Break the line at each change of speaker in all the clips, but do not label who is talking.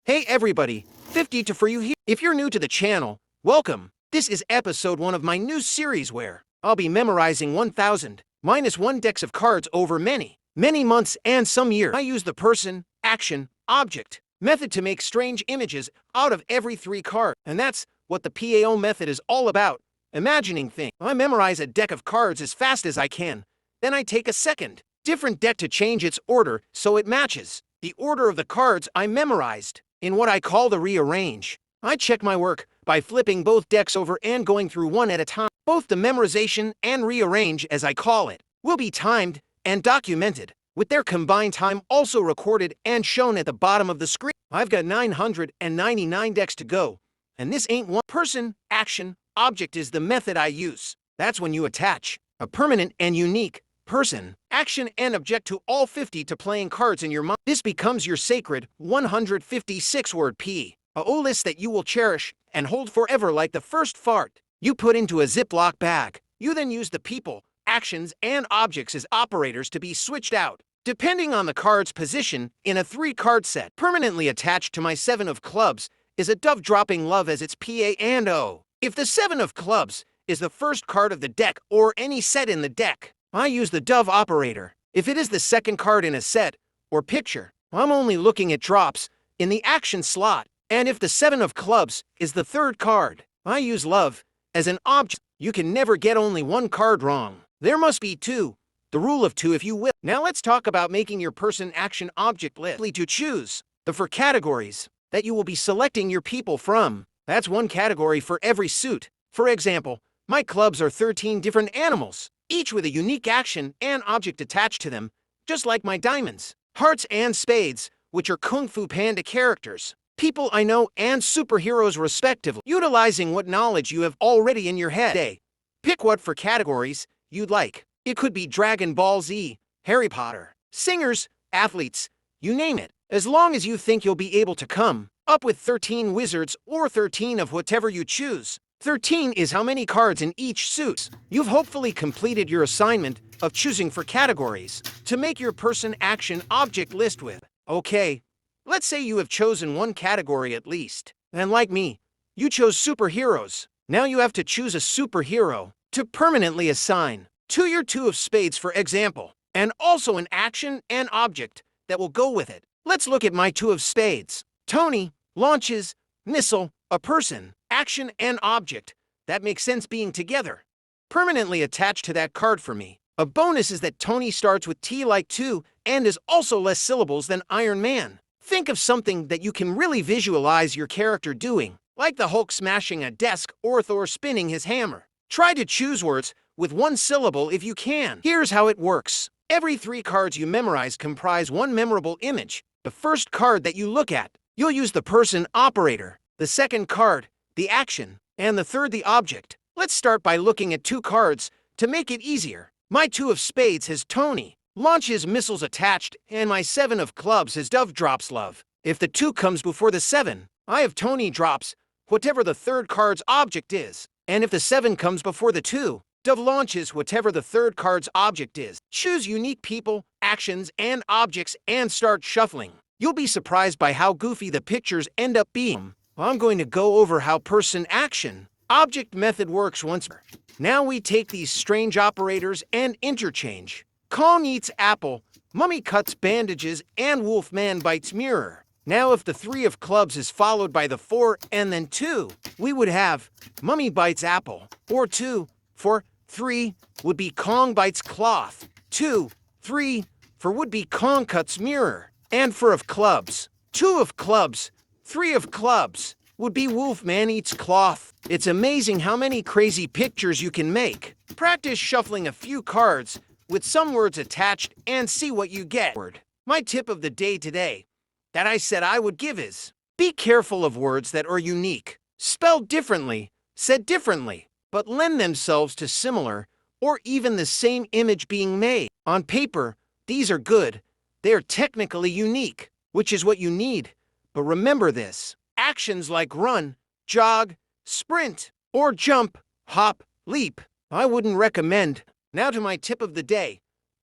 Hey everybody, 52 for you here. If you're new to the channel, welcome. This is episode 1 of my new series where I'll be memorizing 1000 minus 1 decks of cards over many months and some years. I use the person, action, object method to make strange images out of every 3 cards. And that's what the PAO method is all about, imagining things. I memorize a deck of cards as fast as I can. Then I take a second, different deck to change its order so it matches the order of the cards I memorized in what I call the rearrange. I check my work by flipping both decks over and going through one at a time. Both the memorization and rearrange, as I call it, will be timed and documented, with their combined time also recorded and shown at the bottom of the screen. I've got 999 decks to go, and this ain't one. Person, action, object is the method I use. That's when you attach a permanent and unique person, action, and object to all 50 to playing cards in your mind. This becomes your sacred 156-word PAO list that you will cherish and hold forever like the first fart you put into a Ziploc bag. You then use the people, actions, and objects as operators to be switched out, depending on the card's position in a 3-card set. Permanently attached to my 7 of clubs is a dove dropping love as its PAO. If the 7 of clubs is the first card of the deck or any set in the deck, I use the dove operator. If it is the second card in a set or picture, I'm only looking at drops in the action slot. And if the 7 of clubs is the third card, I use love as an object. You can never get only 1 card wrong. There must be 2. The rule of 2 if you will. Now let's talk about making your person action object list. To choose the 4 categories that you will be selecting your people from. That's 1 category for every suit. For example, my clubs are 13 different animals, each with a unique action and object attached to them, just like my diamonds, hearts, and spades, which are Kung Fu Panda characters, people I know, and superheroes respectively. Utilizing what knowledge you have already in your head. Pick what 4 categories you'd like. It could be Dragon Ball Z, Harry Potter, singers, athletes, you name it. As long as you think you'll be able to come up with 13 wizards or 13 of whatever you choose. 13 is how many cards in each suit. You've hopefully completed your assignment of choosing 4 categories to make your person action object list with. Okay, let's say you have chosen 1 category at least. And like me, you chose superheroes. Now you have to choose a superhero to permanently assign to your 2 of spades, for example, and also an action and object that will go with it. Let's look at my 2 of spades. Tony launches missile, a person, action, and object. That makes sense being together. Permanently attached to that card for me. A bonus is that Tony starts with T like 2 and is also less syllables than Iron Man. Think of something that you can really visualize your character doing, like the Hulk smashing a desk or Thor spinning his hammer. Try to choose words with 1 syllable if you can. Here's how it works. Every 3 cards you memorize comprise 1 memorable image. The first card that you look at, you'll use the person operator. The second card, the action, and the third, the object. Let's start by looking at 2 cards to make it easier. My 2 of spades has Tony launches missiles attached, and my 7 of clubs has dove drops love. If the 2 comes before the 7, I have Tony drops whatever the third card's object is. And if the 7 comes before the 2, dove launches whatever the third card's object is. Choose unique people, actions, and objects and start shuffling. You'll be surprised by how goofy the pictures end up being. I'm going to go over how person action object method works once more. Now we take these strange operators and interchange. Kong eats apple, Mummy cuts bandages, and Wolfman bites mirror. Now if the 3 of clubs is followed by the 4 and then 2, we would have Mummy bites apple, or 2, for 3 would be Kong bites cloth, 2, 3 for would be Kong cuts mirror, and 4 of clubs, 2 of clubs, 3 of clubs would be Wolfman eats cloth. It's amazing how many crazy pictures you can make. Practice shuffling a few cards with some words attached and see what you get. My tip of the day today that I said I would give is, be careful of words that are unique, spelled differently, said differently, but lend themselves to similar or even the same image being made. On paper, these are good. They are technically unique, which is what you need. But remember this, actions like run, jog, sprint, or jump, hop, leap, I wouldn't recommend. Now to my tip of the day.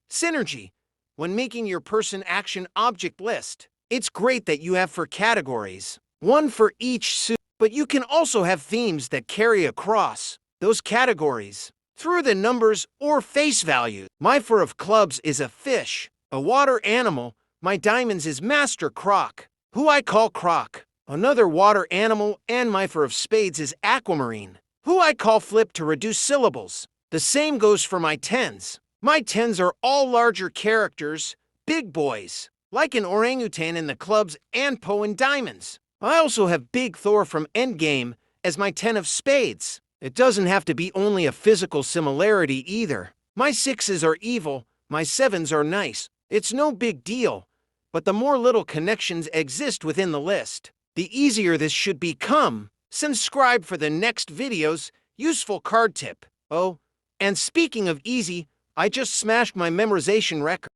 Synergy. When making your person action object list, It's great that you have 4 categories, one for each suit, but you can also have themes that carry across those categories through the numbers or face value. My 4 of clubs is a fish, a water animal. My diamonds is Master Croc, who I call Croc, another water animal, and my 4 of spades is Aquamarine, who I call Flip to reduce syllables. The same goes for my 10s. My 10s are all larger characters, big boys, like an orangutan in the clubs and Poe in diamonds. I also have Big Thor from Endgame as my 10 of spades. It doesn't have to be only a physical similarity either. My 6s are evil, my 7s are nice. It's no big deal, but the more little connections exist within the list, the easier this should become. Subscribe for the next video's useful card tip. Oh, and speaking of easy, I just smashed my memorization record.